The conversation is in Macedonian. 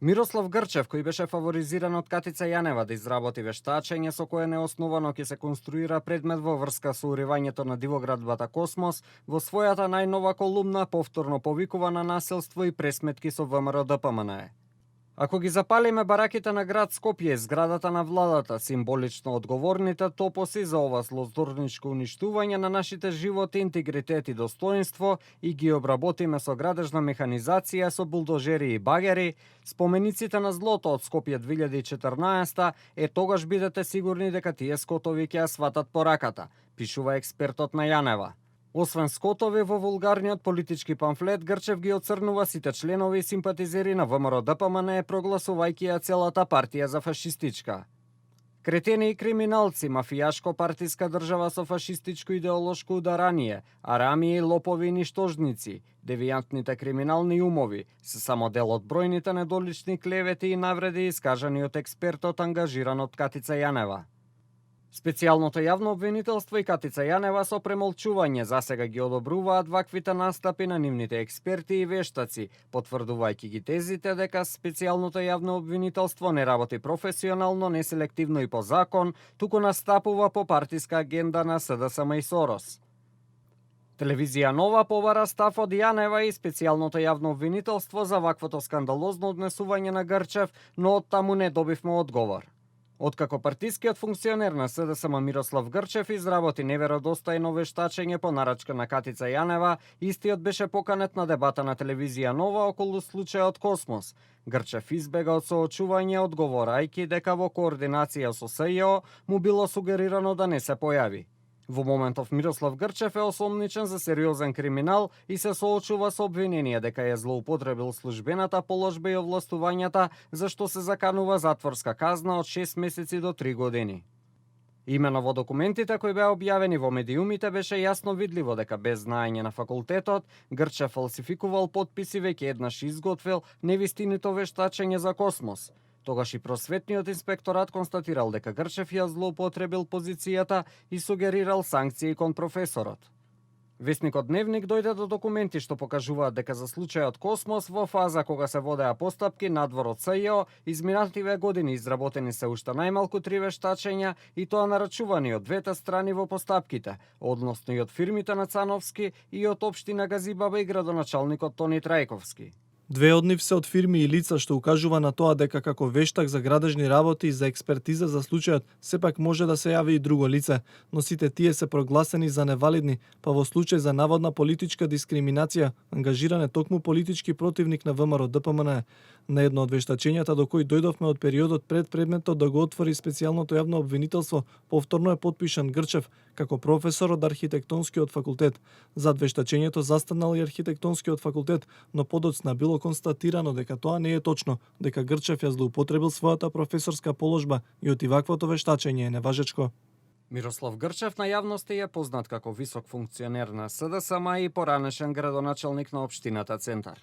Мирослав Грчев, кој беше фаворизиран од Катица Јанева да изработи вештачење со кое неосновано ќе се конструира предмет во врска со уривањето на дивоградбата Космос, во својата најнова колумна повторно повикува на насилство и пресметки со ВМРО ДПМНЕ. Ако ги запалиме бараките на град Скопје, зградата на владата, символично одговорните топоси за ова злоздорничко уништување на нашите животи, интегритет и достоинство и ги обработиме со градежна механизација, со булдожери и багери, спомениците на злото од Скопје 2014, тогаш бидете сигурни дека тие скотови ќе ја сватат пораката, пишува експертот на Јанева. Освен скотови во вулгарниот политички памфлет, Грчев ги оцрнува сите членови и симпатизери на ВМРО ДПМНЕ, прогласувајќи ја целата партија за фашистичка. Кретени и криминалци, мафијашко партиска држава со фашистичко идеолошко ударание, арамии, лопови и ништожници, девијантните криминални умови, се само дел од бројните недолични клевети и навреди искажани од експертот ангажиран од Катица Јанева. Специјалното јавно обвинителство и Катица Јанева со премолчување засега ги одобруваат ваквите настапи на нивните експерти и вештаци, потврдувајќи ги тезите дека специјалното јавно обвинителство не работи професионално, неселективно и по закон, туку настапува по партиска агенда на СДСМ и Сорос. Телевизија Нова побара став од Јанева и специјалното јавно обвинителство за ваквото скандалозно однесување на Грчев, но од таму не добивме одговор. Откако партискиот функционер на СДСМ Мирослав Грчев изработи неверодостојно вештачење по нарачка на Катица Јанева, истиот беше поканет на дебата на телевизија Нова околу случајот Космос. Грчев избега од соочување, одговорајќи дека во координација со СЈО му било сугерирано да не се појави. Во моментов Мирослав Грчев е осомничен за сериозен криминал и се соочува со обвинение дека ја злоупотребил службената положба и овластувањата, за што се заканува затворска казна од 6 месеци до 3 години. Имено во документите кои беа објавени во медиумите беше јасно видливо дека без знаење на факултетот, Грчев фалсификувал потписи, веќе еднаш изготвил невистинито вештачење за Космос. Тогаш и просветниот инспекторат констатирал дека Грчев ја злоупотребил позицијата и сугерирал санкции кон професорот. Весникот Дневник дојде до документи што покажуваат дека за случајот Космос во фаза кога се водеа постапки надвор од СЈО, изминативе години изработени се уште најмалку 3 вештачења и тоа нарачувани од двете страни во постапките, односно и од фирмите на Цановски и од општина Газибаба и градоначалникот Тони Трајковски. Две од нив се од фирми и лица што укажува на тоа дека како вештак за градежни работи и за експертиза за случајот сепак може да се јави и друго лице, но сите тие се прогласени за невалидни, па во случај за наводна политичка дискриминација, ангажиран е токму политички противник на ВМРО ДПМНЕ. На едно од вештачењата до кои дојдовме од периодот пред предметот да го отвори специјалното јавно обвинителство, повторно е потпишан Грчев како професор од архитектонскиот факултет. Зад вештачењето застанал и архитектонскиот факултет, но подоцна било констатирано дека тоа не е точно, дека Грчев ја злоупотребил својата професорска положба и отиваквото вештачење е неважечко. Мирослав Грчев на јавноста е познат како висок функционер на СДСМ и поранешен градоначалник на општината Центар.